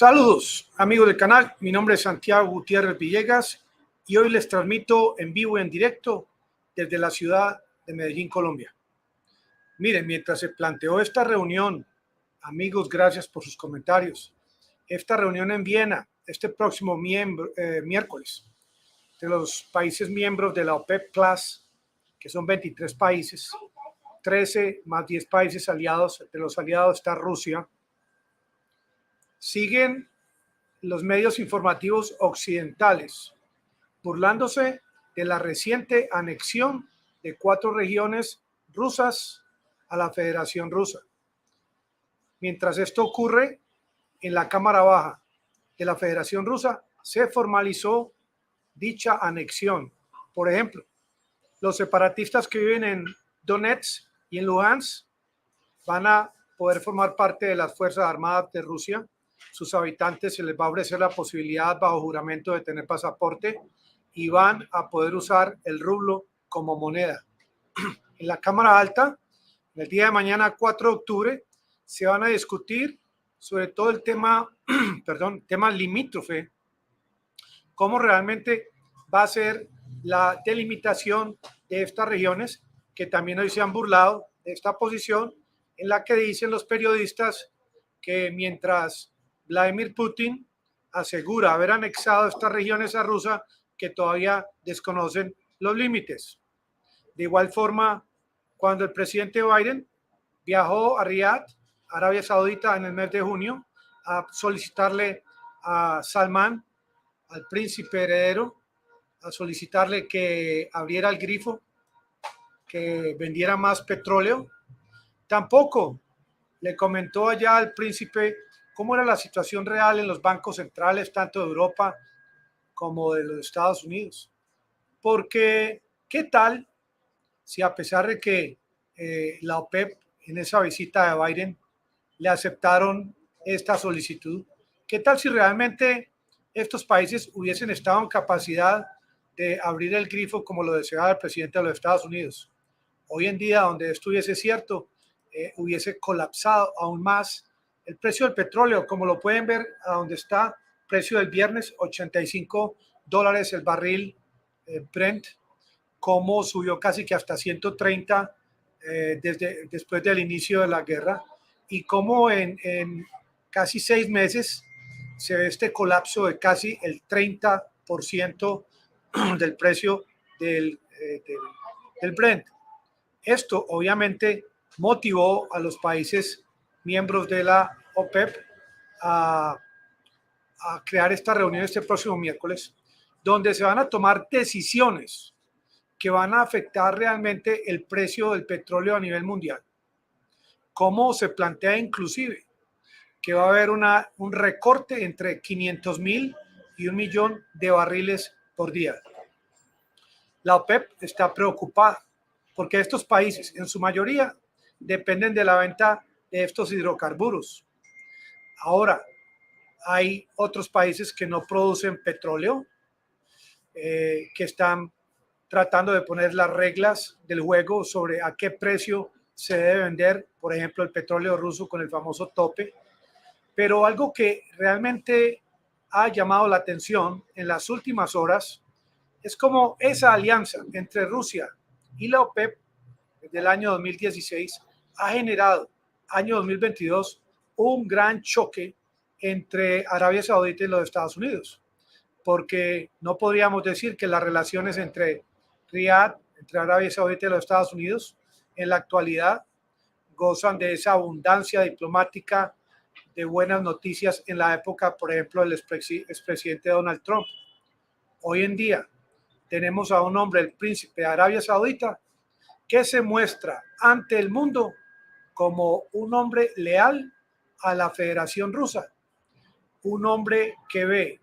Saludos amigos del canal, mi nombre es Santiago Gutiérrez Villegas y hoy les transmito en vivo y en directo desde la ciudad de Medellín, Colombia. Miren, mientras se planteó esta reunión, amigos, gracias por sus comentarios, esta reunión en Viena, este próximo miércoles, de los países miembros de la OPEP Plus, que son 23 países, 13 más 10 países aliados, entre los aliados está Rusia. Siguen los medios informativos occidentales burlándose de la reciente anexión de 4 regiones rusas a la Federación Rusa. Mientras esto ocurre, en la Cámara Baja de la Federación Rusa se formalizó dicha anexión. Por ejemplo, los separatistas que viven en Donetsk y en Luhansk van a poder formar parte de las Fuerzas Armadas de Rusia. Sus habitantes se les va a ofrecer la posibilidad bajo juramento de tener pasaporte y van a poder usar el rublo como moneda. En la Cámara Alta, el día de mañana, 4 de octubre, se van a discutir sobre todo el tema, tema limítrofe, cómo realmente va a ser la delimitación de estas regiones, que también hoy se han burlado de esta posición en la que dicen los periodistas que mientras Vladimir Putin asegura haber anexado estas regiones a Rusia, que todavía desconocen los límites. De igual forma, cuando el presidente Biden viajó a Riad, Arabia Saudita, en el mes de junio, a solicitarle a Salman, al príncipe heredero, a solicitarle que abriera el grifo, que vendiera más petróleo, tampoco le comentó allá al príncipe cómo era la situación real en los bancos centrales, tanto de Europa como de los Estados Unidos. Porque, ¿qué tal si a pesar de que la OPEP en esa visita de Biden le aceptaron esta solicitud, qué tal si realmente estos países hubiesen estado en capacidad de abrir el grifo como lo deseaba el presidente de los Estados Unidos? Hoy en día, donde esto hubiese cierto, hubiese colapsado aún más el precio del petróleo, como lo pueden ver a donde está, precio del viernes, $85 el barril Brent, como subió casi que hasta 130 después del inicio de la guerra, y como en casi 6 meses se ve este colapso de casi el 30% del precio del Brent. Esto obviamente motivó a los países miembros de la OPEP a crear esta reunión este próximo miércoles, donde se van a tomar decisiones que van a afectar realmente el precio del petróleo a nivel mundial. Como se plantea inclusive que va a haber un recorte entre 500,000 y 1 millón de barriles por día. La OPEP está preocupada porque estos países en su mayoría dependen de la venta de estos hidrocarburos. Ahora, hay otros países que no producen petróleo, que están tratando de poner las reglas del juego sobre a qué precio se debe vender, por ejemplo, el petróleo ruso con el famoso tope. Pero algo que realmente ha llamado la atención en las últimas horas es cómo esa alianza entre Rusia y la OPEP desde el año 2016 ha generado, año 2022, un gran choque entre Arabia Saudita y los Estados Unidos, porque no podríamos decir que las relaciones entre Riad, entre Arabia Saudita y los Estados Unidos, en la actualidad gozan de esa abundancia diplomática, de buenas noticias en la época, por ejemplo, del expresidente Donald Trump. Hoy en día tenemos a un hombre, el príncipe de Arabia Saudita, que se muestra ante el mundo como un hombre leal a la Federación Rusa, un hombre que ve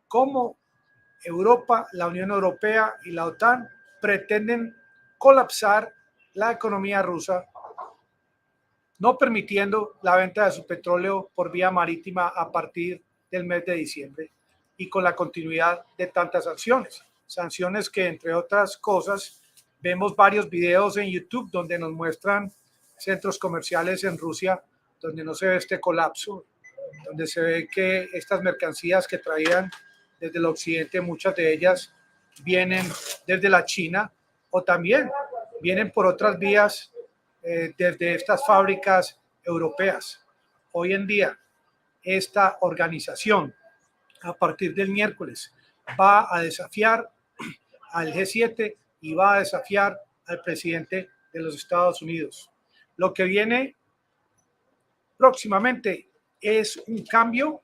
cómo Europa, la Unión Europea y la OTAN pretenden colapsar la economía rusa, no permitiendo la venta de su petróleo por vía marítima a partir del mes de diciembre, y con la continuidad de tantas sanciones que, entre otras cosas, vemos varios videos en YouTube donde nos muestran centros comerciales en Rusia donde no se ve este colapso. donde se ve que estas mercancías que traían desde el occidente, muchas de ellas vienen desde la China o también vienen por otras vías desde estas fábricas europeas. Hoy en día, esta organización, a partir del miércoles, va a desafiar al G7 y va a desafiar al presidente de los Estados Unidos. Lo que viene próximamente es un cambio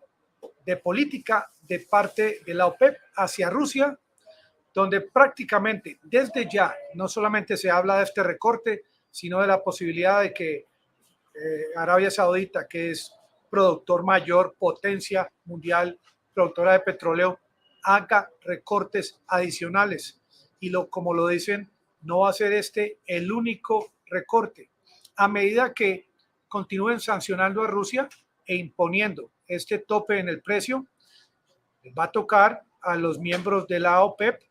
de política de parte de la OPEP hacia Rusia, donde prácticamente desde ya no solamente se habla de este recorte, sino de la posibilidad de que Arabia Saudita, que es productor mayor, potencia mundial, productora de petróleo, haga recortes adicionales. Y como lo dicen, no va a ser este el único recorte. A medida que continúen sancionando a Rusia e imponiendo este tope en el precio, va a tocar a los miembros de la OPEP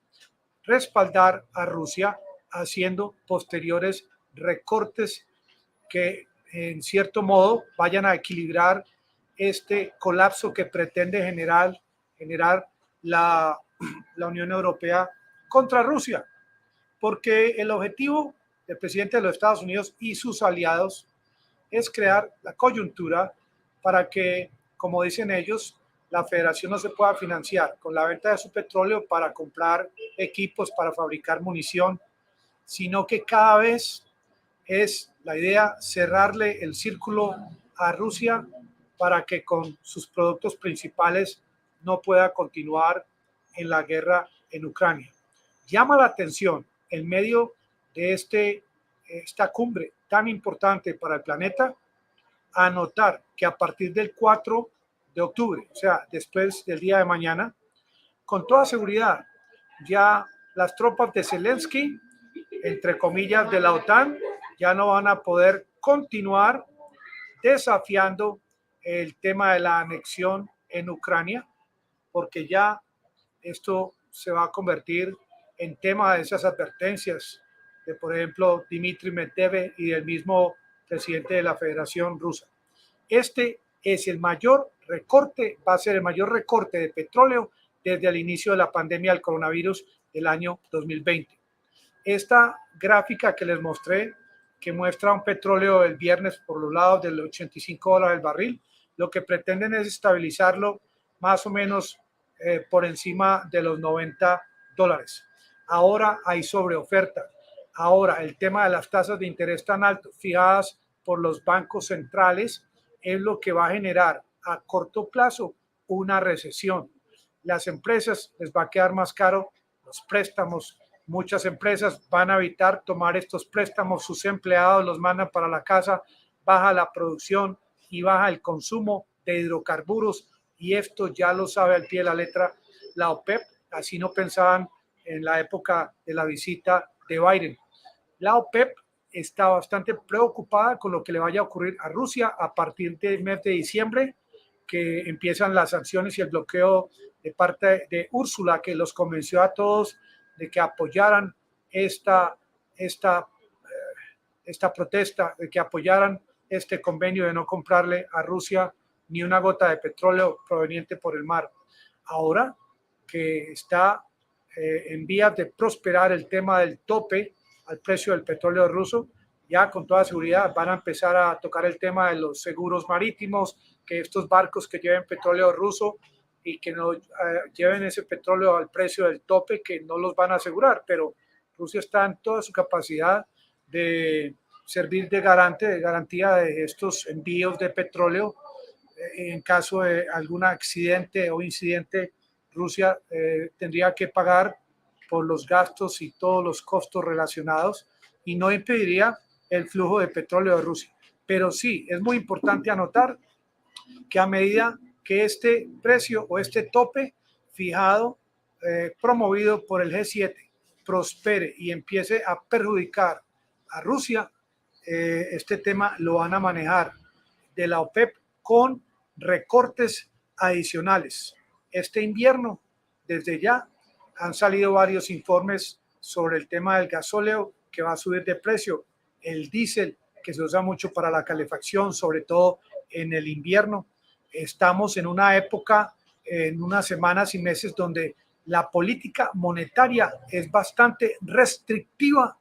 respaldar a Rusia haciendo posteriores recortes que en cierto modo vayan a equilibrar este colapso que pretende generar la Unión Europea contra Rusia, porque el objetivo del presidente de los Estados Unidos y sus aliados es crear la coyuntura para que, como dicen ellos, la federación no se pueda financiar con la venta de su petróleo para comprar equipos para fabricar munición, sino que cada vez es la idea cerrarle el círculo a Rusia para que con sus productos principales no pueda continuar en la guerra en Ucrania. Llama la atención en medio de esta cumbre tan importante para el planeta, a notar que a partir del 4 de octubre, o sea, después del día de mañana, con toda seguridad, ya las tropas de Zelensky, entre comillas, de la OTAN, ya no van a poder continuar desafiando el tema de la anexión en Ucrania, porque ya esto se va a convertir en tema de esas advertencias de, por ejemplo, Dmitry Medvedev y del mismo presidente de la Federación Rusa. Este es el mayor recorte, va a ser el mayor recorte de petróleo desde el inicio de la pandemia del coronavirus del año 2020. Esta gráfica que les mostré, que muestra un petróleo el viernes por los lados del $85 el barril, lo que pretenden es estabilizarlo más o menos por encima de los $90. Ahora hay sobreoferta. Ahora el tema de las tasas de interés tan altas fijadas por los bancos centrales es lo que va a generar a corto plazo una recesión. Las empresas les va a quedar más caro los préstamos. Muchas empresas van a evitar tomar estos préstamos, sus empleados los mandan para la casa, baja la producción y baja el consumo de hidrocarburos, y esto ya lo sabe al pie de la letra la OPEP, así no pensaban en la época de la visita de Biden. La OPEP está bastante preocupada con lo que le vaya a ocurrir a Rusia a partir del mes de diciembre, que empiezan las sanciones y el bloqueo de parte de Úrsula, que los convenció a todos de que apoyaran esta protesta, de que apoyaran este convenio de no comprarle a Rusia ni una gota de petróleo proveniente por el mar. Ahora que está en vías de prosperar el tema del tope al precio del petróleo ruso, ya con toda seguridad van a empezar a tocar el tema de los seguros marítimos, que estos barcos que lleven petróleo ruso y que no lleven ese petróleo al precio del tope, que no los van a asegurar, pero Rusia está en toda su capacidad de servir de garantía de estos envíos de petróleo. En caso de algún accidente o incidente, Rusia tendría que pagar por los gastos y todos los costos relacionados y no impediría el flujo de petróleo de Rusia. Pero sí, es muy importante anotar que a medida que este precio o este tope fijado, promovido por el G7, prospere y empiece a perjudicar a Rusia, este tema lo van a manejar de la OPEP con recortes adicionales. Este invierno, desde ya, han salido varios informes sobre el tema del gasóleo que va a subir de precio, el diésel que se usa mucho para la calefacción, sobre todo en el invierno. Estamos en una época, en unas semanas y meses, donde la política monetaria es bastante restrictiva,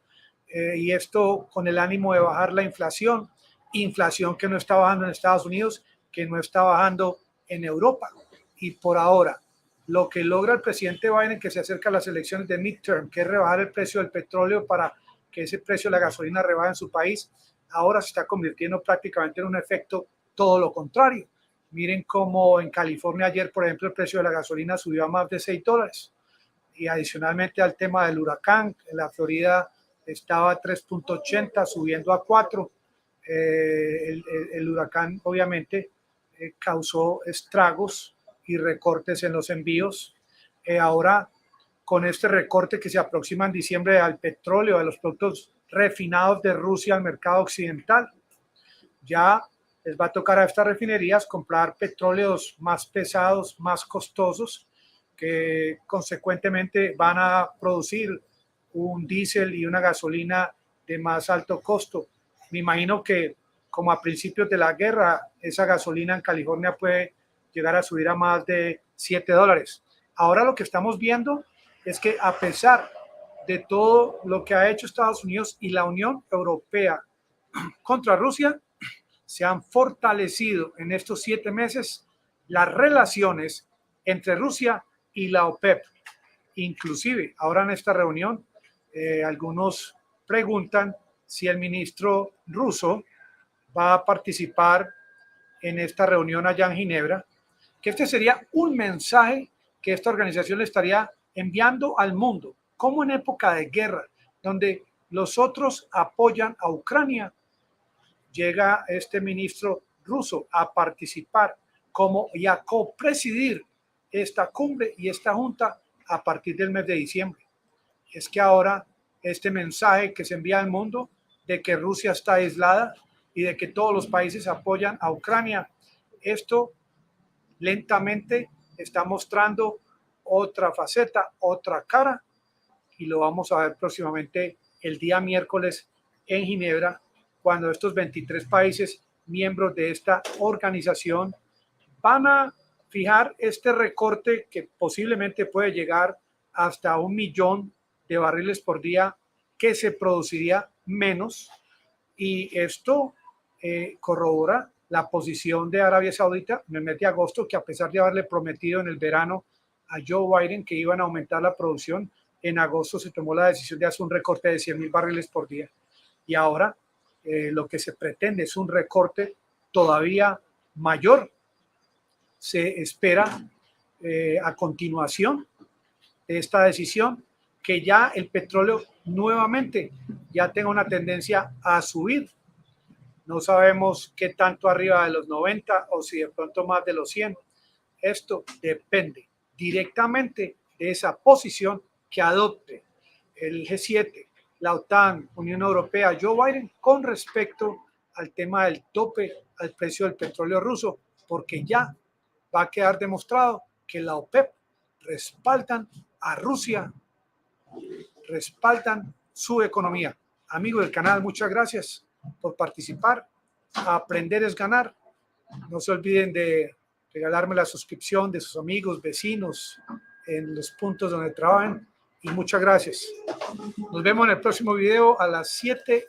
y esto con el ánimo de bajar la inflación que no está bajando en Estados Unidos, que no está bajando en Europa. Y por ahora, lo que logra el presidente Biden, que se acerca a las elecciones de midterm, que es rebajar el precio del petróleo para que ese precio de la gasolina rebaje en su país, ahora se está convirtiendo prácticamente en un efecto todo lo contrario. Miren cómo en California ayer, por ejemplo, el precio de la gasolina subió a más de $6. Y adicionalmente al tema del huracán, en la Florida estaba a 3.80, subiendo a 4. El huracán obviamente causó estragos y recortes en los envíos. Ahora, con este recorte que se aproxima en diciembre al petróleo, a los productos refinados de Rusia al mercado occidental, ya les va a tocar a estas refinerías comprar petróleos más pesados, más costosos, que consecuentemente van a producir un diésel y una gasolina de más alto costo. Me imagino que como a principios de la guerra, esa gasolina en California puede llegar a subir a más de $7. Ahora lo que estamos viendo es que a pesar de todo lo que ha hecho Estados Unidos y la Unión Europea contra Rusia, se han fortalecido en estos 7 meses las relaciones entre Rusia y la OPEP. Inclusive, ahora en esta reunión, algunos preguntan si el ministro ruso va a participar en esta reunión allá en Ginebra, que este sería un mensaje que esta organización le estaría enviando al mundo, como en época de guerra, donde los otros apoyan a Ucrania, llega este ministro ruso a participar como y a copresidir esta cumbre y esta junta a partir del mes de diciembre. Es que ahora este mensaje que se envía al mundo de que Rusia está aislada y de que todos los países apoyan a Ucrania, esto lentamente está mostrando otra faceta, otra cara, y lo vamos a ver próximamente el día miércoles en Ginebra, cuando estos 23 países miembros de esta organización van a fijar este recorte que posiblemente puede llegar hasta 1 millón de barriles por día, que se produciría menos, y esto corrobora la posición de Arabia Saudita en el mes de agosto, que a pesar de haberle prometido en el verano a Joe Biden que iban a aumentar la producción, en agosto se tomó la decisión de hacer un recorte de 100,000 barriles por día. Y ahora lo que se pretende es un recorte todavía mayor. Se espera a continuación de esta decisión que ya el petróleo nuevamente ya tenga una tendencia a subir. No sabemos qué tanto arriba de los 90 o si de pronto más de los 100. Esto depende directamente de esa posición que adopte el G7, la OTAN, Unión Europea, Joe Biden, con respecto al tema del tope al precio del petróleo ruso, porque ya va a quedar demostrado que la OPEP respaldan a Rusia, respaldan su economía. Amigo del canal, muchas gracias por participar. Aprender es ganar. No se olviden de regalarme la suscripción de sus amigos, vecinos, en los puntos donde trabajen. Y muchas gracias. Nos vemos en el próximo video a las 7:20.